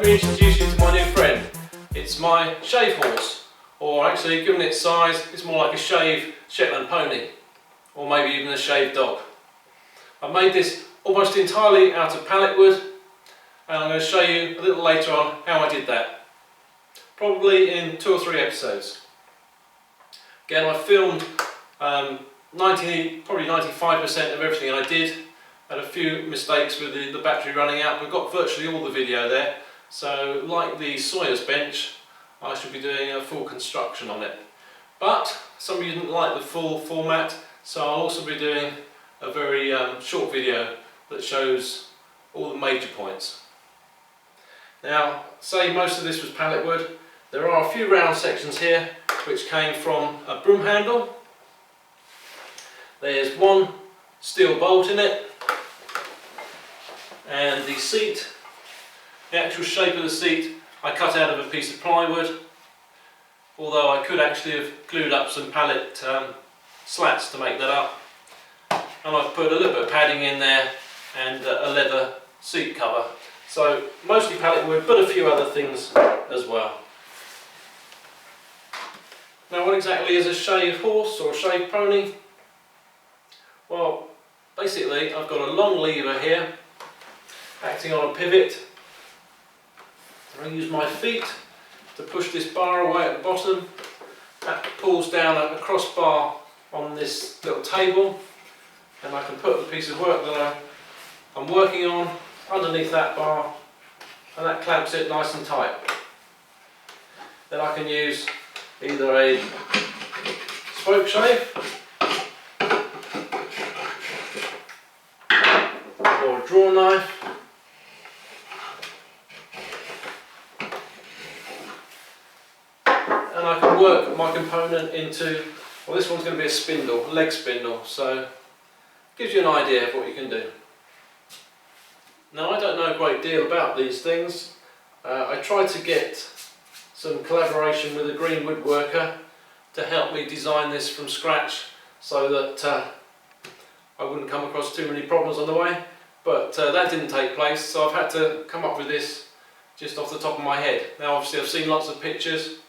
me introduce you to my new friend. It's my shave horse, or actually, given its size, it's more like a shave Shetland pony, or maybe even a shaved dog. I've made this almost entirely out of pallet wood, and I'm going to show you a little later on how I did that. Probably in 2 or 3 episodes. Again, I filmed probably 95% of everything I did. Had a few mistakes with the battery running out, but got virtually all the video there. So, like the Sawyer's bench, I should be doing a full construction on it. But some of you didn't like the full format, so I'll also be doing a very short video that shows all the major points. Now, say most of this was pallet wood, there are a few round sections here which came from a broom handle. There's one steel bolt in it, and the seat, the actual shape of the seat, I cut out of a piece of plywood, although I could actually have glued up some pallet slats to make that up. And I've put a little bit of padding in there and a leather seat cover. So mostly pallet wood, but a few other things as well. Now, what exactly is a shave horse or a shave pony? Well, basically I've got a long lever here acting on a pivot. I use my feet to push this bar away at the bottom. That pulls down a crossbar on this little table, and I can put the piece of work that I'm working on underneath that bar, and that clamps it nice and tight. Then I can use either a spoke shave or a draw knife, and I can work my component into, well, this one's going to be a spindle, a leg spindle, so it gives you an idea of what you can do. Now, I don't know a great deal about these things. I tried to get some collaboration with a green woodworker to help me design this from scratch so that I wouldn't come across too many problems on the way, but that didn't take place, so I've had to come up with this just off the top of my head. Now, obviously I've seen lots of pictures,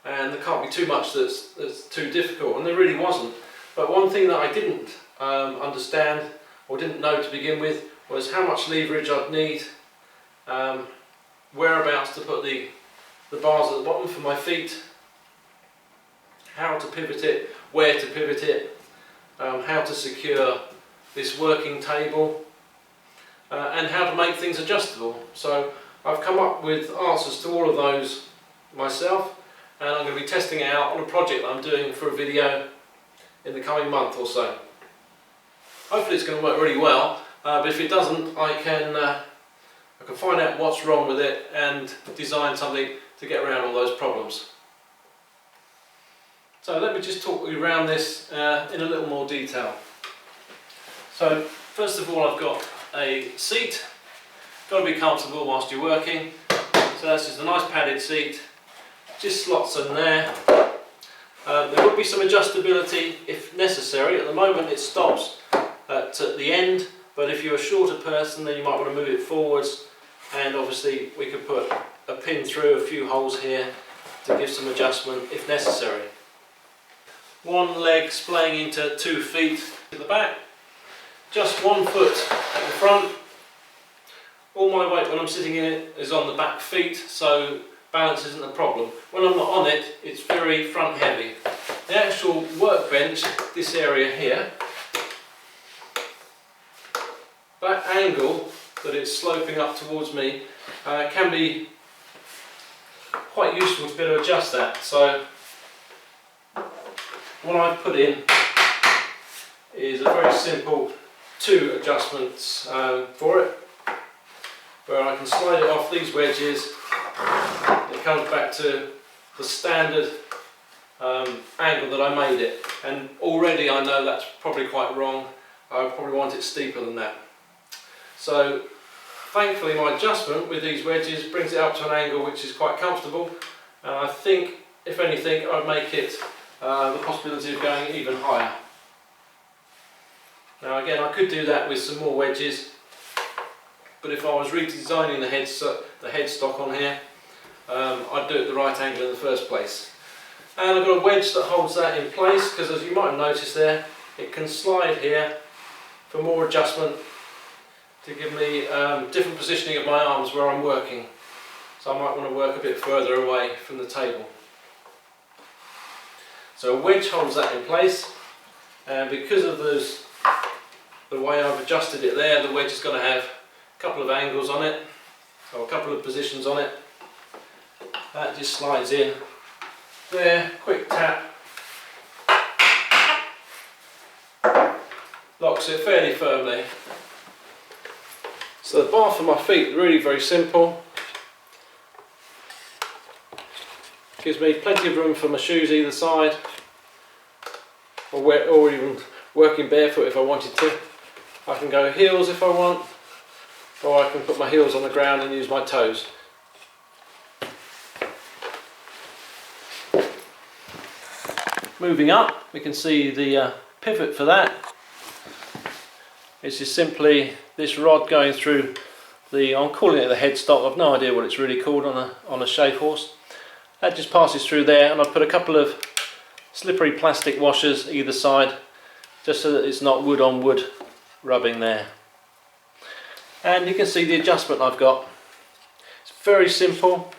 and there can't be too much that's too difficult, and there really wasn't. But one thing that I didn't understand, or didn't know to begin with, was how much leverage I'd need, whereabouts to put the bars at the bottom for my feet, how to pivot it, where to pivot it, how to secure this working table, and how to make things adjustable. So I've come up with answers to all of those myself, and I'm going to be testing it out on a project that I'm doing for a video in the coming month or so. Hopefully it's going to work really well, but if it doesn't, I can find out what's wrong with it and design something to get around all those problems. So let me just talk you around this in a little more detail. So first of all, I've got a seat. Got to be comfortable whilst you're working. So that's just a nice padded seat. Just slots in there. There would be some adjustability if necessary. At the moment it stops at the end, but if you're a shorter person, then you might want to move it forwards, and obviously we could put a pin through a few holes here to give some adjustment if necessary. One leg splaying into 2 feet at the back, just 1 foot at the front. All my weight when I'm sitting in it is on the back feet, so balance isn't a problem. When I'm not on it, it's very front heavy. The actual workbench, this area here, that angle that it's sloping up towards me can be quite useful to be able to adjust that. So what I've put in is a very simple 2 adjustments for it, where I can slide it off these wedges. It comes back to the standard angle that I made it, and already I know that's probably quite wrong. I probably want it steeper than that. So thankfully my adjustment with these wedges brings it up to an angle which is quite comfortable, and I think if anything I'd make it the possibility of going even higher. Now again, I could do that with some more wedges, but if I was redesigning the headstock on here, I'd do it at the right angle in the first place. And I've got a wedge that holds that in place, because as you might have noticed there, it can slide here for more adjustment to give me different positioning of my arms where I'm working. So I might want to work a bit further away from the table. So a wedge holds that in place, and because of the way I've adjusted it there, the wedge is going to have a couple of angles on it, or a couple of positions on it. That just slides in there, quick tap, locks it fairly firmly. So the bar for my feet, really very simple. Gives me plenty of room for my shoes either side, or even working barefoot if I wanted to. I can go heels if I want, or I can put my heels on the ground and use my toes. Moving up, we can see the pivot for that. It's just simply this rod going through I'm calling it the headstock. I've no idea what it's really called on a shave horse. That just passes through there, and I've put a couple of slippery plastic washers either side, just so that it's not wood on wood rubbing there. And you can see the adjustment I've got. It's very simple.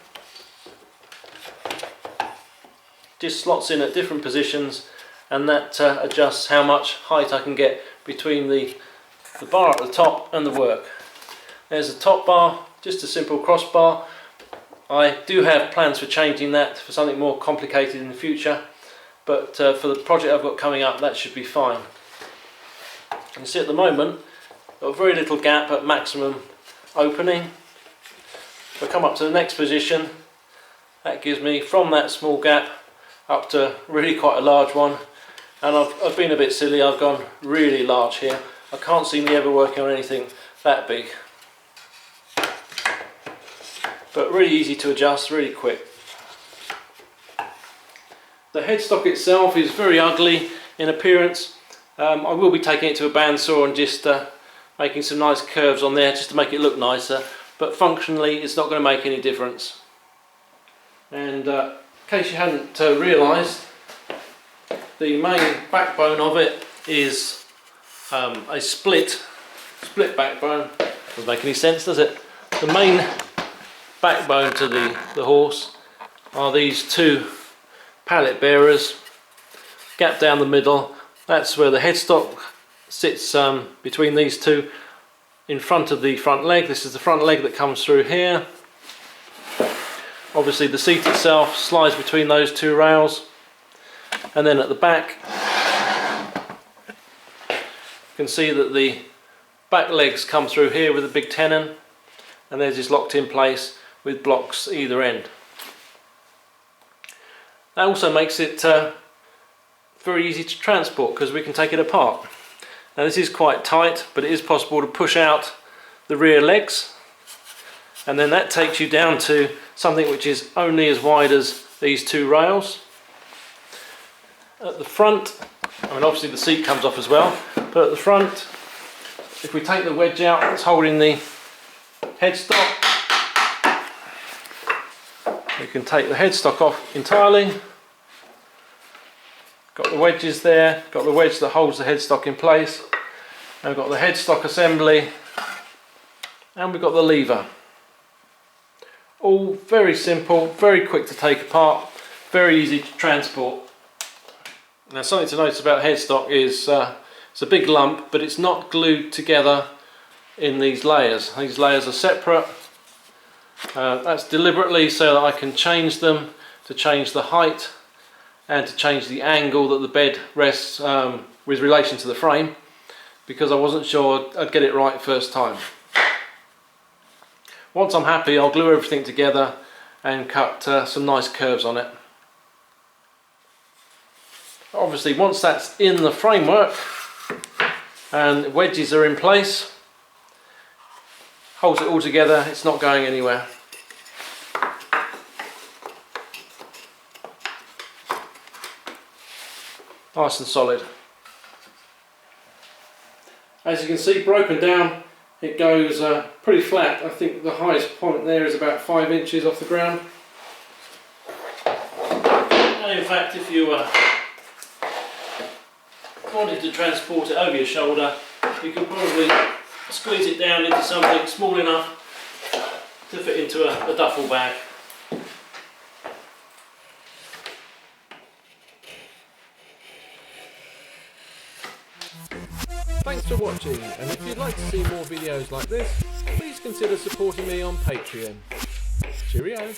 Just slots in at different positions, and that adjusts how much height I can get between the bar at the top and the work. There's the top bar, just a simple crossbar. I do have plans for changing that for something more complicated in the future, but for the project I've got coming up, that should be fine. You can see at the moment, got very little gap at maximum opening. If I come up to the next position, that gives me from that small gap up to really quite a large one, and I've been a bit silly, I've gone really large here. I can't see me ever working on anything that big. But really easy to adjust, really quick. The headstock itself is very ugly in appearance. I will be taking it to a bandsaw and just making some nice curves on there just to make it look nicer, but functionally it's not going to make any difference. And in case you hadn't realised, the main backbone of it is a split backbone. Doesn't make any sense, does it? The main backbone to the horse are these two pallet bearers, gap down the middle. That's where the headstock sits between these two in front of the front leg. This is the front leg that comes through here. Obviously the seat itself slides between those two rails, and then at the back you can see that the back legs come through here with a big tenon, and they're just locked in place with blocks either end. That also makes it very easy to transport, because we can take it apart. Now this is quite tight, but it is possible to push out the rear legs, and then that takes you down to something which is only as wide as these two rails. At the front, I mean obviously the seat comes off as well, but at the front, if we take the wedge out that's holding the headstock, we can take the headstock off entirely. Got the wedges there, got the wedge that holds the headstock in place, and we've got the headstock assembly, and we've got the lever. All very simple, very quick to take apart, very easy to transport. Now something to notice about headstock is it's a big lump, but it's not glued together in these layers. These layers are separate. That's deliberately so that I can change them to change the height and to change the angle that the bed rests with relation to the frame, because I wasn't sure I'd get it right first time. Once I'm happy, I'll glue everything together and cut some nice curves on it. Obviously once that's in the framework and the wedges are in place, holds it all together, it's not going anywhere. Nice and solid. As you can see, broken down it goes pretty flat. I think the highest point there is about 5 inches off the ground. And in fact, if you wanted to transport it over your shoulder, you could probably squeeze it down into something small enough to fit into a duffel bag. Thanks for watching, and if you'd like to see more videos like this, please consider supporting me on Patreon. Cheerio!